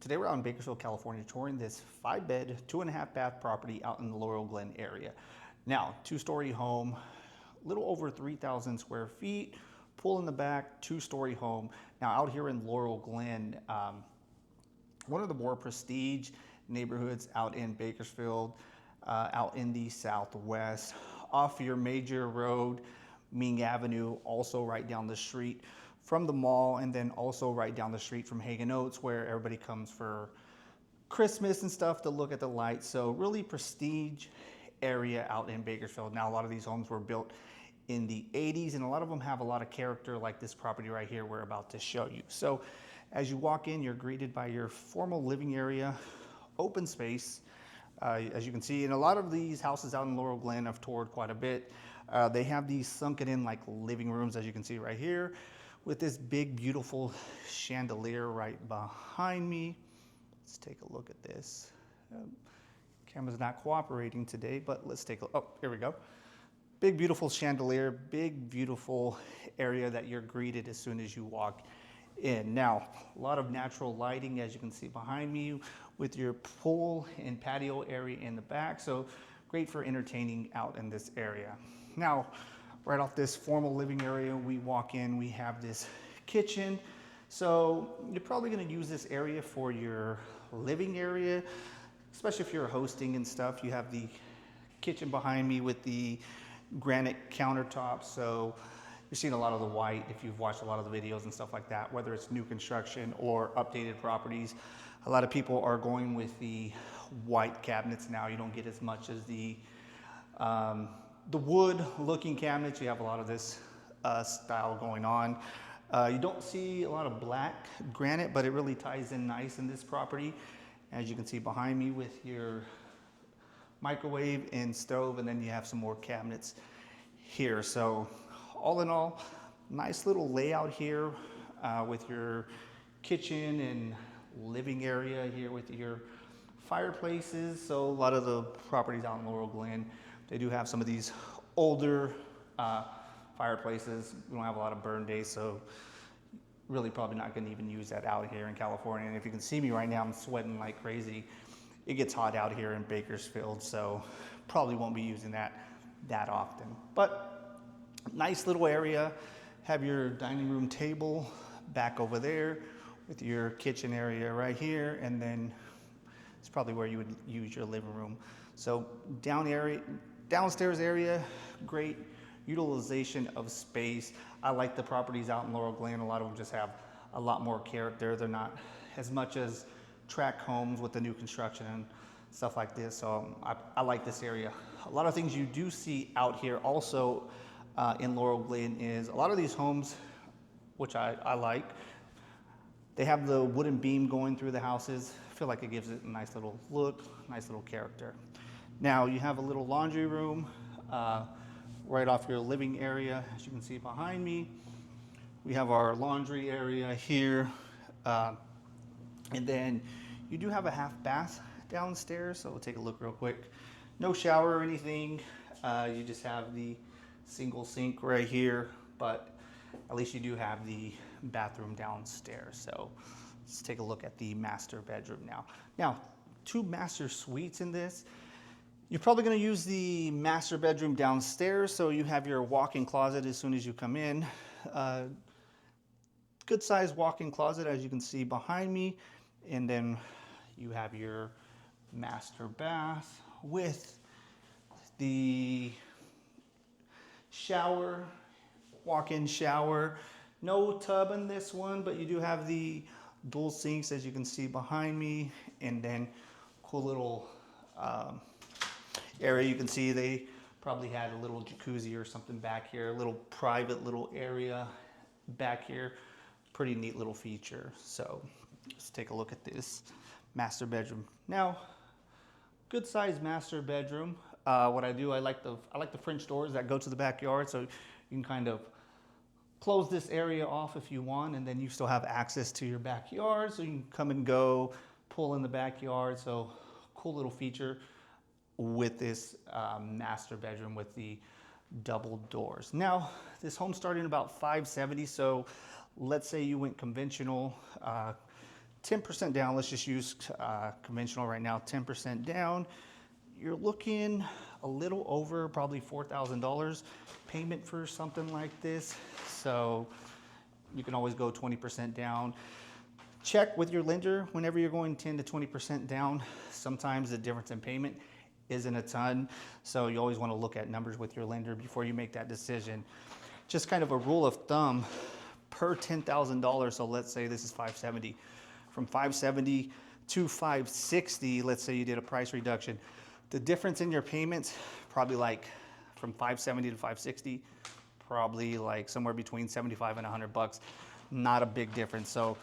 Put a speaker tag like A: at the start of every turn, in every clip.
A: Today we're out in Bakersfield, California, touring this 5-bed, 2.5-bath property out in the Laurelglen area. Now, 2-story home, a little over 3,000 square feet, pool in the back, 2-story home. Now, out here in Laurelglen, one of the more prestige neighborhoods out in Bakersfield, out in the southwest, off your major road, Ming Avenue, also right down the street from the mall, and then also right down the street from Hagen Oats, where everybody comes for Christmas and stuff to look at the lights. So really prestige area out in Bakersfield. Now, a lot of these homes were built in the 80s, and a lot of them have a lot of character, like this property right here we're about to show you. So as you walk in, you're greeted by your formal living area, open space, as you can see. And a lot of these houses out in Laurelglen I've toured quite a bit. They have these sunken in like living rooms, as you can see right here, with this big, beautiful chandelier right behind me. Let's take a look at this. Camera's not cooperating today, but let's take a look. Oh, here we go. Big, beautiful chandelier, big, beautiful area that you're greeted as soon as you walk in. Now, a lot of natural lighting, as you can see behind me, with your pool and patio area in the back. So great for entertaining out in this area. Now, right off this formal living area, we walk in, we have this kitchen. So you're probably gonna use this area for your living area, especially if you're hosting and stuff. You have the kitchen behind me with the granite countertops. So you're seeing a lot of the white if you've watched a lot of the videos and stuff like that, whether it's new construction or updated properties. A lot of people are going with the white cabinets now. You don't get as much as the wood looking cabinets. You have a lot of this style going on. You don't see a lot of black granite, but it really ties in nice in this property. As you can see behind me with your microwave and stove, and then you have some more cabinets here. So all in all, nice little layout here with your kitchen and living area here with your fireplaces. So a lot of the properties out in Laurelglen, they do have some of these older fireplaces. We don't have a lot of burn days, so really probably not going to even use that out here in California. And if you can see me right now, I'm sweating like crazy. It gets hot out here in Bakersfield, so probably won't be using that often. But nice little area. Have your dining room table back over there with your kitchen area right here, and then it's probably where you would use your living room. So downstairs area, great utilization of space. I like the properties out in Laurelglen. A lot of them just have a lot more character. They're not as much as tract homes with the new construction and stuff like this. So I like this area. A lot of things you do see out here also in Laurelglen is a lot of these homes, which I like, they have the wooden beam going through the houses. I feel like it gives it a nice little look, nice little character. Now you have a little laundry room right off your living area, as you can see behind me. We have our laundry area here. And then you do have a half bath downstairs, so we'll take a look real quick. No shower or anything. You just have the single sink right here, but at least you do have the bathroom downstairs. So let's take a look at the master bedroom now. Now, 2 master suites in this. You're probably going to use the master bedroom downstairs, so you have your walk-in closet as soon as you come in. Good sized walk-in closet, as you can see behind me. And then you have your master bath with the shower, walk-in shower. No tub in this one, but you do have the dual sinks, as you can see behind me. And then cool little area. You can see they probably had a little jacuzzi or something back here, a little private little area back here. Pretty neat little feature. So let's take a look at this master bedroom. Now, good sized master bedroom. What I do, I like the French doors that go to the backyard, so you can kind of close this area off if you want, and then you still have access to your backyard, so you can come and go, pull in the backyard. So cool little feature with this master bedroom with the double doors. Now, this home started in about $570, so let's say you went conventional, 10% down, let's just use conventional right now, 10% down, you're looking a little over probably $4,000 payment for something like this. So you can always go 20% down. Check with your lender whenever you're going 10 to 20% down. Sometimes the difference in payment isn't a ton. So you always want to look at numbers with your lender before you make that decision. Just kind of a rule of thumb, per $10,000, so let's say this is 570. From 570 to 560, let's say you did a price reduction. The difference in your payments, probably like from 570 to 560, probably like somewhere between 75 and 100 bucks. Not a big difference. So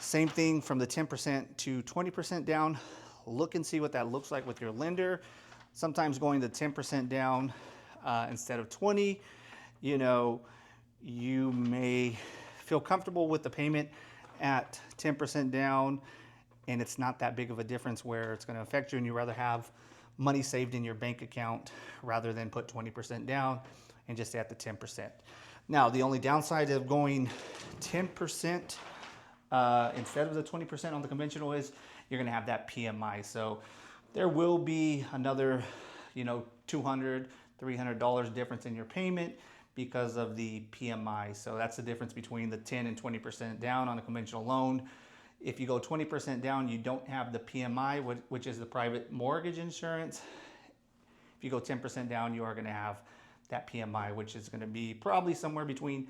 A: same thing from the 10% to 20% down. Look and see what that looks like with your lender. Sometimes going to 10% down instead of 20, you know, you may feel comfortable with the payment at 10% down, and it's not that big of a difference where it's going to affect you, and you rather have money saved in your bank account rather than put 20% down and just stay at the 10%. Now, the only downside of going 10% instead of the 20% on the conventional is you're going to have that PMI. So there will be another, you know, $200, $300 difference in your payment because of the PMI. So that's the difference between the 10 and 20% down on a conventional loan. If you go 20% down, you don't have the PMI, which is the private mortgage insurance. If you go 10% down, you are going to have that PMI, which is going to be probably somewhere between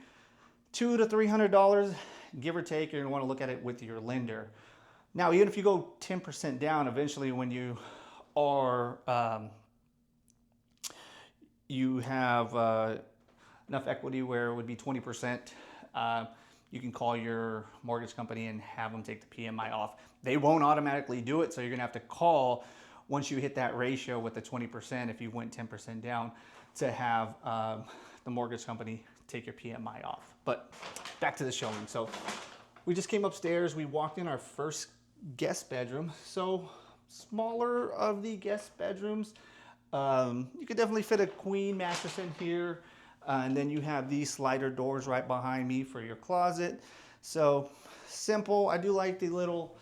A: $200 to $300, give or take. You're going to want to look at it with your lender. Now, even if you go 10% down, eventually when you are, you have enough equity where it would be 20%, you can call your mortgage company and have them take the PMI off. They won't automatically do it, so you're gonna have to call once you hit that ratio with the 20%, if you went 10% down, to have the mortgage company take your PMI off. But back to the showing. So we just came upstairs, we walked in our first guest bedroom. So smaller of the guest bedrooms. You could definitely fit a queen mattress in here. And then you have these slider doors right behind me for your closet. So simple. I do like the little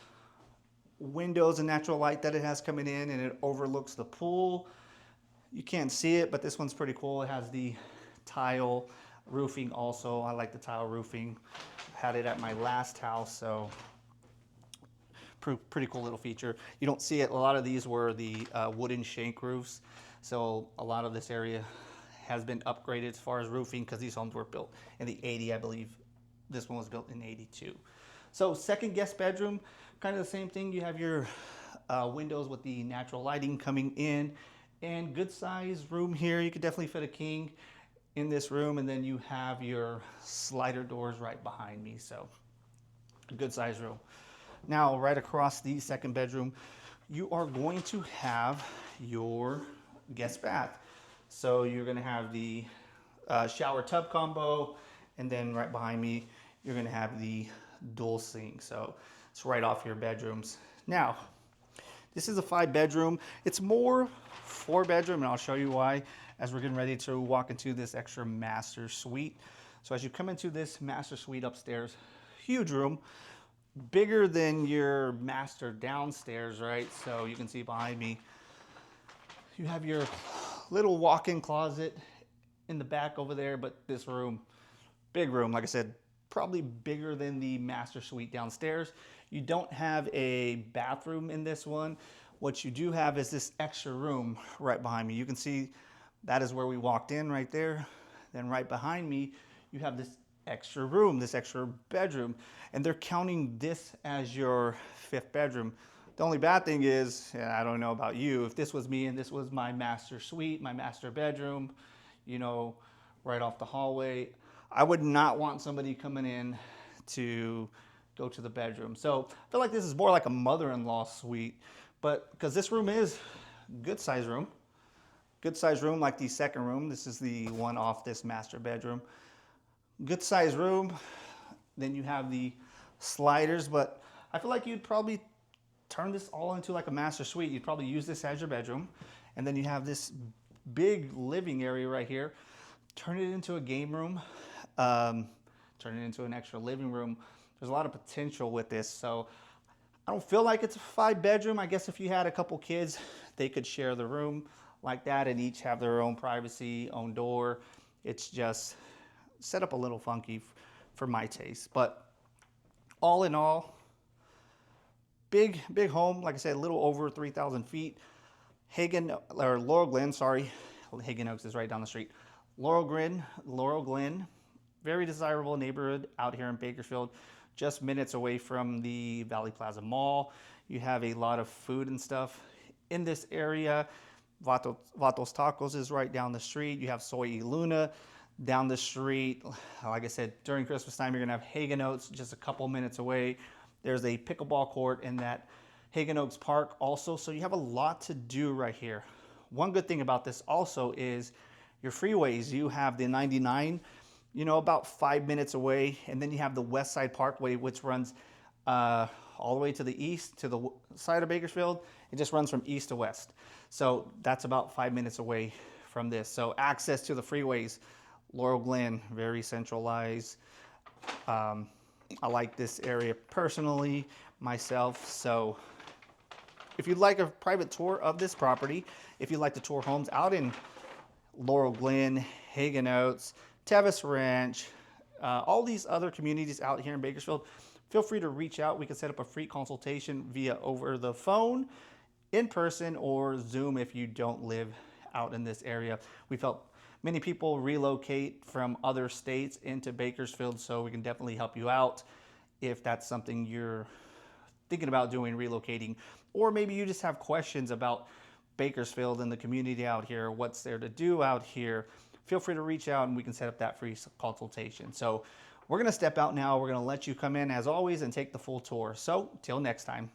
A: windows and natural light that it has coming in, and it overlooks the pool. You can't see it, but this one's pretty cool. It has the tile roofing also. I like the tile roofing. Had it at my last house, so pretty cool little feature. You don't see it. A lot of these were the wooden shank roofs. So a lot of this area has been upgraded as far as roofing because these homes were built in the 80s, I believe. This one was built in 82. So second guest bedroom, kind of the same thing. You have your windows with the natural lighting coming in, and good size room here. You could definitely fit a king in this room, and then you have your slider doors right behind me. So a good size room. Now, right across the second bedroom, you are going to have your guest bath. So you're going to have the shower tub combo, and then right behind me, you're going to have the dual sink. So it's right off your bedrooms. Now, this is a 5-bedroom. It's more 4-bedroom, and I'll show you why as we're getting ready to walk into this extra master suite. So as you come into this master suite upstairs, huge room, bigger than your master downstairs, right? So you can see behind me, you have your little walk-in closet in the back over there, but this room, big room, like I said, probably bigger than the master suite downstairs. You don't have a bathroom in this one. What you do have is this extra room right behind me. You can see that is where we walked in right there. Then right behind me, you have this extra room, this extra bedroom, and they're counting this as your 5th bedroom. The only bad thing is, and I don't know about you, if this was me and this was my master suite, my master bedroom, you know, right off the hallway, I would not want somebody coming in to go to the bedroom. So I feel like this is more like a mother-in-law suite, but because this room is good size room like the second room. This is the one off this master bedroom. Good size room. Then you have the sliders, but I feel like you'd probably turn this all into like a master suite. You'd probably use this as your bedroom. And then you have this big living area right here. Turn it into a game room. Turn it into an extra living room. There's a lot of potential with this. So I don't feel like it's a 5-bedroom. I guess if you had a couple kids, they could share the room like that and each have their own privacy, own door. It's just set up a little funky for my taste. But all in all, big home. Like I said, a little over 3,000 feet. Laurelglen, sorry. Hagen Oaks is right down the street. Laurelglen, very desirable neighborhood out here in Bakersfield, just minutes away from the Valley Plaza Mall. You have a lot of food and stuff in this area. Vatos Tacos is right down the street. You have Soy Luna down the street. Like I said, during Christmas time, you're gonna have Hagen Oaks just a couple minutes away. There's a pickleball court in that Hagen Oaks Park also. So you have a lot to do right here. One good thing about this also is your freeways. You have the 99, about 5 minutes away, and then you have the West Side Parkway, which runs all the way to the east, to the side of Bakersfield. It just runs from east to west. So that's about 5 minutes away from this. So access to the freeways, Laurelglen, very centralized. I like this area personally, myself. So if you'd like a private tour of this property, if you'd like to tour homes out in Laurelglen, Hagen Oaks, Tevis Ranch, all these other communities out here in Bakersfield, feel free to reach out. We can set up a free consultation via over the phone, in person, or Zoom if you don't live out in this area. We felt many people relocate from other states into Bakersfield, so we can definitely help you out if that's something you're thinking about doing, relocating, or maybe you just have questions about Bakersfield and the community out here, what's there to do out here. Feel free to reach out and we can set up that free consultation. So we're going to step out now. We're going to let you come in as always and take the full tour. So till next time.